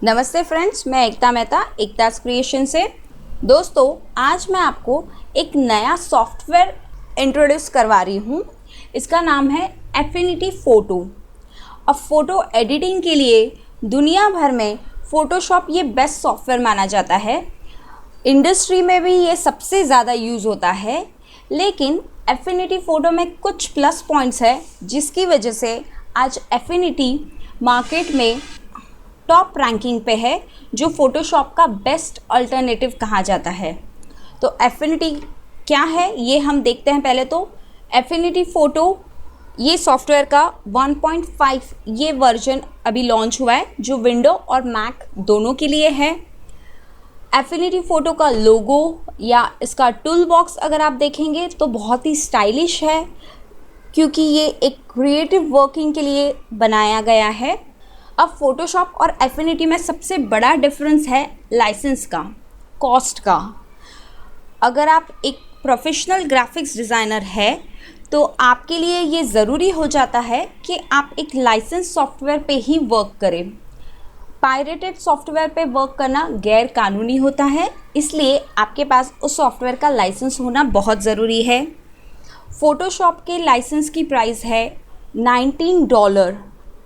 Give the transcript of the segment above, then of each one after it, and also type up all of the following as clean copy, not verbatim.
नमस्ते फ्रेंड्स, मैं एकता मेहता एकता's क्रिएशन से। दोस्तों, आज मैं आपको एक नया सॉफ्टवेयर इंट्रोड्यूस करवा रही हूँ। इसका नाम है एफिनिटी फ़ोटो। अब फ़ोटो एडिटिंग के लिए दुनिया भर में फ़ोटोशॉप ये बेस्ट सॉफ्टवेयर माना जाता है। इंडस्ट्री में भी ये सबसे ज़्यादा यूज़ होता है, लेकिन एफिनिटी फ़ोटो में कुछ प्लस पॉइंट्स है जिसकी वजह से आज एफिनिटी मार्केट में टॉप रैंकिंग पे है, जो फ़ोटोशॉप का बेस्ट अल्टरनेटिव कहा जाता है। तो एफिनिटी क्या है ये हम देखते हैं। पहले तो एफिनिटी फ़ोटो ये सॉफ्टवेयर का 1.5 ये वर्जन अभी लॉन्च हुआ है, जो विंडो और मैक दोनों के लिए है। एफिनिटी फ़ोटो का लोगो या इसका टूल बॉक्स अगर आप देखेंगे तो बहुत ही स्टाइलिश है, क्योंकि ये एक क्रिएटिव वर्किंग के लिए बनाया गया है। अब फ़ोटोशॉप और एफिनिटी में सबसे बड़ा डिफरेंस है लाइसेंस का, कॉस्ट का। अगर आप एक प्रोफेशनल ग्राफिक्स डिज़ाइनर है तो आपके लिए ये ज़रूरी हो जाता है कि आप एक लाइसेंस सॉफ्टवेयर पे ही वर्क करें। पायरेटेड सॉफ्टवेयर पे वर्क करना गैर कानूनी होता है, इसलिए आपके पास उस सॉफ्टवेयर का लाइसेंस होना बहुत ज़रूरी है। फ़ोटोशॉप के लाइसेंस की प्राइस है $19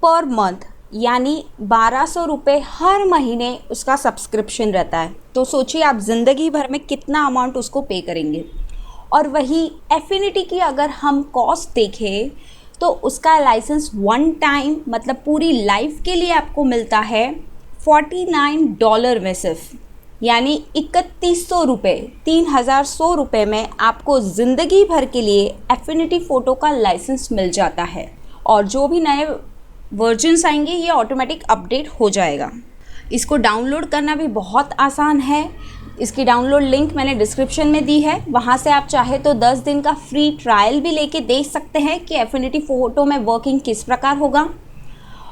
पर मंथ, यानी 1200 रुपये हर महीने उसका सब्सक्रिप्शन रहता है। तो सोचिए आप ज़िंदगी भर में कितना अमाउंट उसको पे करेंगे। और वही एफिनिटी की अगर हम कॉस्ट देखें तो उसका लाइसेंस वन टाइम मतलब पूरी लाइफ के लिए आपको मिलता है $49 में सिर्फ, यानी 3100 रुपये, 3100 रुपये में आपको ज़िंदगी भर के लिए एफिनिटी फ़ोटो का लाइसेंस मिल जाता है। और जो भी नए वर्जन्स आएंगे ये ऑटोमेटिक अपडेट हो जाएगा। इसको डाउनलोड करना भी बहुत आसान है। इसकी डाउनलोड लिंक मैंने डिस्क्रिप्शन में दी है, वहाँ से आप चाहे तो 10 दिन का फ्री ट्रायल भी लेके देख सकते हैं कि एफिनिटी फ़ोटो में वर्किंग किस प्रकार होगा।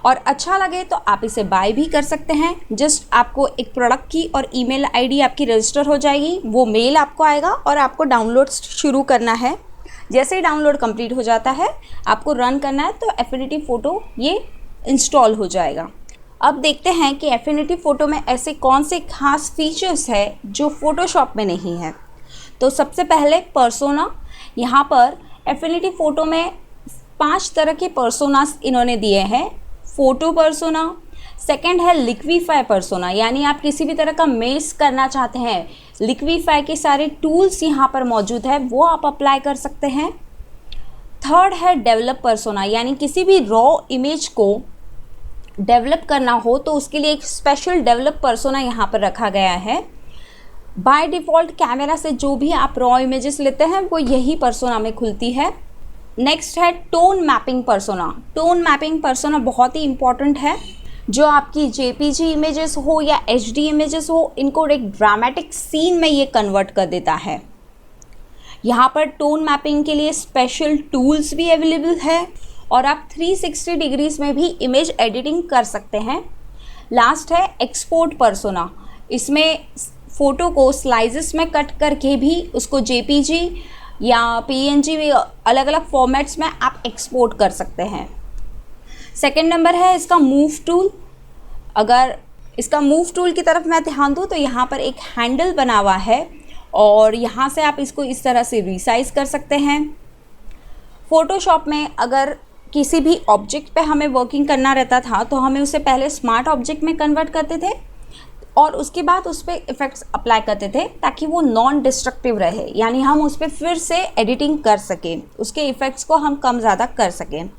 और अच्छा लगे तो आप इसे बाय भी कर सकते हैं। जस्ट आपको एक प्रोडक्ट की और ईमेल आईडी आपकी रजिस्टर हो जाएगी, वो मेल आपको आएगा और आपको डाउनलोड शुरू करना है। जैसे ही डाउनलोड कंप्लीट हो जाता है, आपको रन करना है तो एफिनिटी फ़ोटो ये इंस्टॉल हो जाएगा। अब देखते हैं कि एफिनिटी फ़ोटो में ऐसे कौन से खास फीचर्स है जो फ़ोटोशॉप में नहीं है। तो सबसे पहले पर्सोना। यहाँ पर एफिनिटी फ़ोटो में 5 तरह के पर्सोनास इन्होंने दिए हैं। फ़ोटो पर्सोना, सेकंड है लिक्विफाई पर्सोना, यानी आप किसी भी तरह का मेस करना चाहते हैं, लिक्विफाई के सारे टूल्स यहाँ पर मौजूद है, वो आप अप्लाई कर सकते हैं। थर्ड है डेवलप पर्सोना, यानी किसी भी रॉ इमेज को डेवलप करना हो तो उसके लिए एक स्पेशल डेवलप पर्सोना यहाँ पर रखा गया है। बाय डिफ़ॉल्ट कैमरा से जो भी आप रॉ इमेजेस लेते हैं वो यही पर्सोना में खुलती है। नेक्स्ट है tone mapping persona. Tone mapping persona बहुत ही इंपॉर्टेंट है। जो आपकी जेपीजी इमेजेस हो या एचडी इमेजेस हो, इनको एक ड्रामेटिक सीन में ये कन्वर्ट कर देता है। यहाँ पर टोन मैपिंग के लिए स्पेशल टूल्स भी अवेलेबल है और आप 360 डिग्रीज में भी इमेज एडिटिंग कर सकते हैं। लास्ट है एक्सपोर्ट पर्सोना। इसमें फ़ोटो को स्लाइसेस में कट करके भी उसको जेपीजी या पीएनजी अलग अलग फॉर्मेट्स में आप एक्सपोर्ट कर सकते हैं। सेकंड नंबर है इसका मूव टूल। अगर इसका मूव टूल की तरफ मैं ध्यान दूँ तो यहाँ पर एक हैंडल बना हुआ है और यहाँ से आप इसको इस तरह से रिसाइज़ कर सकते हैं। फ़ोटोशॉप में अगर किसी भी ऑब्जेक्ट पे हमें वर्किंग करना रहता था तो हमें उसे पहले स्मार्ट ऑब्जेक्ट में कन्वर्ट करते थे और उसके बाद उस पर इफ़ेक्ट्स अप्लाई करते थे ताकि वो नॉन डिस्ट्रक्टिव रहे, यानी हम उस पर फिर से एडिटिंग कर सकें, उसके इफ़ेक्ट्स को हम कम ज़्यादा कर सकें।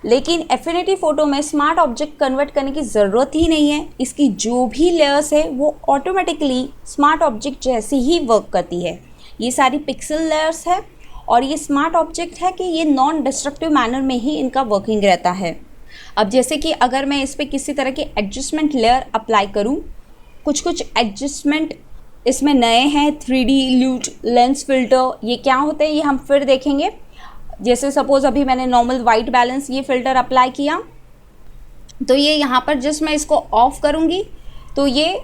लेकिन एफिनिटी फ़ोटो में स्मार्ट ऑब्जेक्ट कन्वर्ट करने की ज़रूरत ही नहीं है। इसकी जो भी लेयर्स है वो ऑटोमेटिकली स्मार्ट ऑब्जेक्ट जैसी ही वर्क करती है। ये सारी पिक्सल लेयर्स है और ये स्मार्ट ऑब्जेक्ट है कि ये नॉन डिस्ट्रक्टिव मैनर में ही इनका वर्किंग रहता है। अब जैसे कि अगर मैं इस पर किसी तरह के एडजस्टमेंट लेयर अप्लाई करूं, कुछ एडजस्टमेंट इसमें नए हैं। 3D ल्यूट, लेंस फ़िल्टर, ये क्या होते हैं ये हम फिर देखेंगे। जैसे सपोज़ अभी मैंने नॉर्मल वाइट बैलेंस ये फ़िल्टर अप्लाई किया तो ये यहाँ पर जस्ट मैं इसको ऑफ़ करूँगी तो ये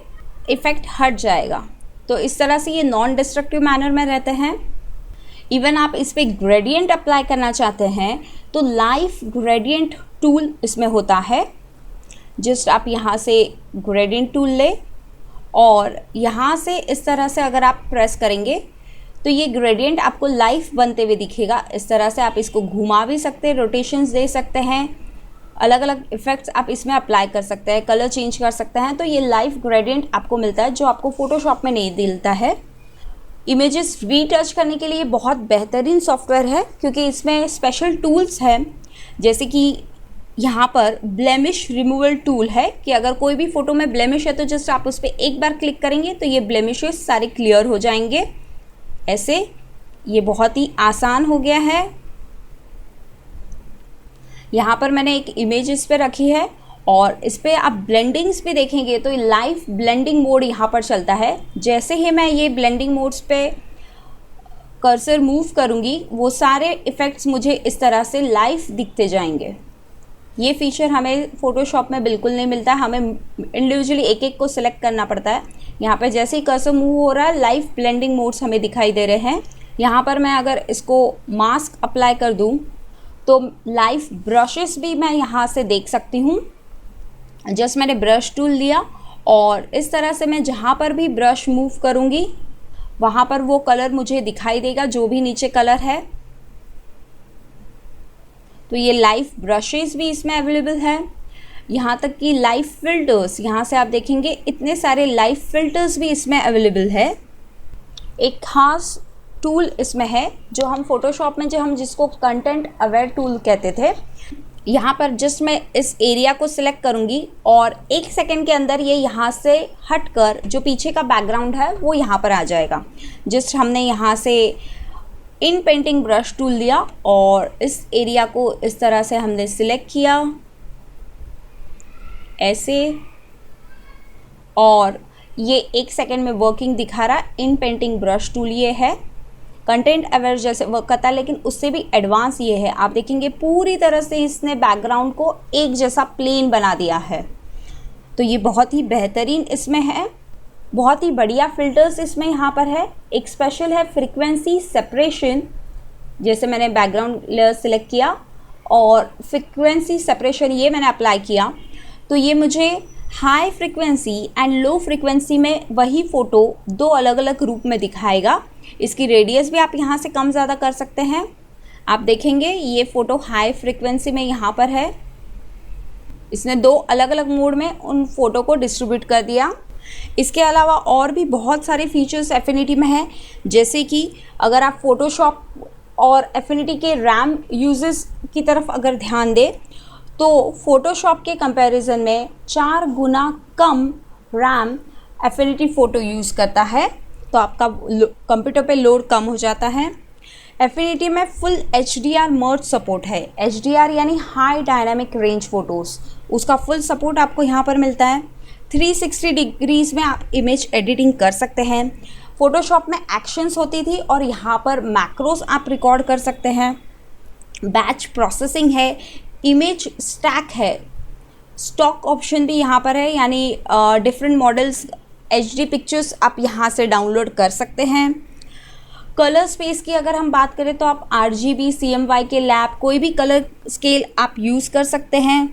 इफ़ेक्ट हट जाएगा। तो इस तरह से ये नॉन डिस्ट्रक्टिव मैनर में रहते हैं। इवन आप इस पर ग्रेडियंट अप्लाई करना चाहते हैं तो लाइव ग्रेडियंट टूल इसमें होता है। जस्ट आप यहाँ से ग्रेडियंट टूल ले और यहाँ से इस तरह से अगर आप प्रेस करेंगे तो ये ग्रेडियंट आपको लाइव बनते हुए दिखेगा। इस तरह से आप इसको घुमा भी सकते हैं, रोटेशंस दे सकते हैं, अलग अलग इफ़ेक्ट्स आप इसमें अप्लाई कर सकते हैं, कलर चेंज कर सकते हैं। तो ये लाइव ग्रेडियंट आपको मिलता है जो आपको फ़ोटोशॉप में नहीं मिलता है। इमेजेस रीटच करने के लिए बहुत बेहतरीन सॉफ्टवेयर है क्योंकि इसमें स्पेशल टूल्स हैं, जैसे कि यहाँ पर ब्लेमिश रिमूवल टूल है कि अगर कोई भी फ़ोटो में ब्लेमिश है तो जस्ट आप उस पर एक बार क्लिक करेंगे तो ये ब्लेमिशेस सारे क्लियर हो जाएंगे। ऐसे ये बहुत ही आसान हो गया है। यहाँ पर मैंने एक इमेज इस पे रखी है और इस पर आप ब्लेंडिंग्स भी देखेंगे तो लाइव ब्लेंडिंग मोड यहाँ पर चलता है। जैसे ही मैं ये ब्लेंडिंग मोड्स पे कर्सर मूव करूँगी वो सारे इफ़ेक्ट्स मुझे इस तरह से लाइव दिखते जाएंगे। ये फीचर हमें फ़ोटोशॉप में बिल्कुल नहीं मिलता है, हमें इंडिविजुअली एक एक को सिलेक्ट करना पड़ता है। यहाँ पे जैसे ही कर्सर मूव हो रहा है लाइव ब्लेंडिंग मोड्स हमें दिखाई दे रहे हैं। यहाँ पर मैं अगर इसको मास्क अप्लाई कर दूँ तो लाइव ब्रशेस भी मैं यहाँ से देख सकती हूँ। जस्ट मैंने ब्रश टूल लिया और इस तरह से मैं जहाँ पर भी ब्रश मूव करूँगी वहाँ पर वो कलर मुझे दिखाई देगा, जो भी नीचे कलर है। तो ये लाइव ब्रशेस भी इसमें अवेलेबल है, यहाँ तक कि लाइव फिल्टर्स, यहाँ से आप देखेंगे इतने सारे लाइव फिल्टर्स भी इसमें अवेलेबल है। एक खास टूल इसमें है जो हम फोटोशॉप में जो हम जिसको कंटेंट अवेयर टूल कहते थे। यहाँ पर जस्ट मैं इस एरिया को सिलेक्ट करूँगी और 1 सेकेंड के अंदर ये यहाँ से हटकर जो पीछे का बैकग्राउंड है वो यहाँ पर आ जाएगा। जस्ट हमने यहाँ से इन पेंटिंग ब्रश टूल लिया और इस एरिया को इस तरह से हमने सिलेक्ट किया ऐसे, और ये 1 सेकेंड में वर्किंग दिखा रहा। इन पेंटिंग ब्रश टूल ये है, कंटेंट अवेयर जैसे वर्क करता है लेकिन उससे भी एडवांस ये है। आप देखेंगे पूरी तरह से इसने बैकग्राउंड को एक जैसा प्लेन बना दिया है। तो ये बहुत ही बेहतरीन इसमें है, बहुत ही बढ़िया फ़िल्टर्स इसमें यहाँ पर है। एक स्पेशल है फ्रीक्वेंसी सेपरेशन, जैसे मैंने बैकग्राउंड लेयर सिलेक्ट किया और फ्रीक्वेंसी सेपरेशन ये मैंने अप्लाई किया तो ये मुझे high frequency and low frequency में वही फ़ोटो 2 अलग अलग रूप में दिखाएगा। इसकी रेडियस भी आप यहाँ से कम ज़्यादा कर सकते हैं। आप देखेंगे ये फ़ोटो हाई फ्रीक्वेंसी में यहाँ पर है, इसने 2 अलग अलग मोड में उन फ़ोटो को डिस्ट्रीब्यूट कर दिया। इसके अलावा और भी बहुत सारे फीचर्स एफिनिटी में हैं, जैसे कि अगर आप फ़ोटोशॉप और एफिनिटी के रैम यूजेस की तरफ अगर ध्यान दें तो फ़ोटोशॉप के कंपैरिजन में 4 गुना कम रैम एफिनिटी फ़ोटो यूज़ करता है, तो आपका कंप्यूटर पे लोड कम हो जाता है। एफिनिटी में फुल HDR मर्ज सपोर्ट है। HDR यानी हाई डायनामिक रेंज फ़ोटोज़, उसका फुल सपोर्ट आपको यहाँ पर मिलता है। 360 डिग्रीज़ में आप इमेज एडिटिंग कर सकते हैं। फ़ोटोशॉप में एक्शंस होती थी और यहाँ पर मैक्रोस आप रिकॉर्ड कर सकते हैं। बैच प्रोसेसिंग है, इमेज स्टैक है, स्टॉक ऑप्शन भी यहाँ पर है, यानी डिफरेंट मॉडल्स HD पिक्चर्स आप यहाँ से डाउनलोड कर सकते हैं। कलर स्पेस की अगर हम बात करें तो आप RGB, CMYK, लैब कोई भी कलर स्केल आप यूज़ कर सकते हैं।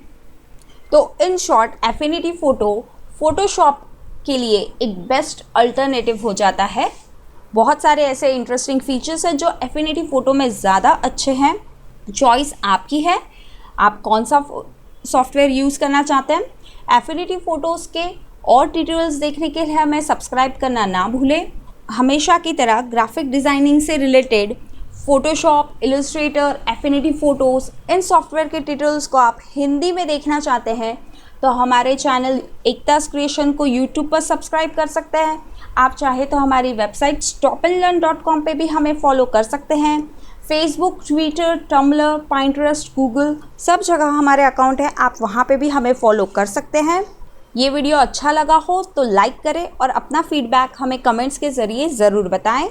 तो in short affinity photo Photoshop के लिए एक बेस्ट अल्टरनेटिव हो जाता है। बहुत सारे ऐसे इंटरेस्टिंग फीचर्स हैं जो एफिनिटी फ़ोटो में ज़्यादा अच्छे हैं। चॉइस आपकी है, आप कौन सा सॉफ्टवेयर यूज़ करना चाहते हैं। एफिनिटी फ़ोटोज़ के और ट्यूटोरियल्स देखने के लिए हमें सब्सक्राइब करना ना भूलें। हमेशा की तरह ग्राफिक डिज़ाइनिंग से related Photoshop, Illustrator, Affinity Photos, इन सॉफ्टवेयर के ट्यूटोरियल्स को आप हिंदी में देखना चाहते हैं तो हमारे चैनल एकताज़ क्रिएशन को यूट्यूब पर सब्सक्राइब कर सकते हैं। आप चाहे तो हमारी वेबसाइट stopandlearn.com पे भी हमें फॉलो कर सकते हैं। Facebook, Twitter, Tumblr, Pinterest, Google सब जगह हमारे अकाउंट है, आप वहाँ पे भी हमें फॉलो कर सकते हैं। ये वीडियो अच्छा लगा हो तो लाइक करें और अपना फीडबैक हमें कमेंट्स के ज़रिए ज़रूर बताएं।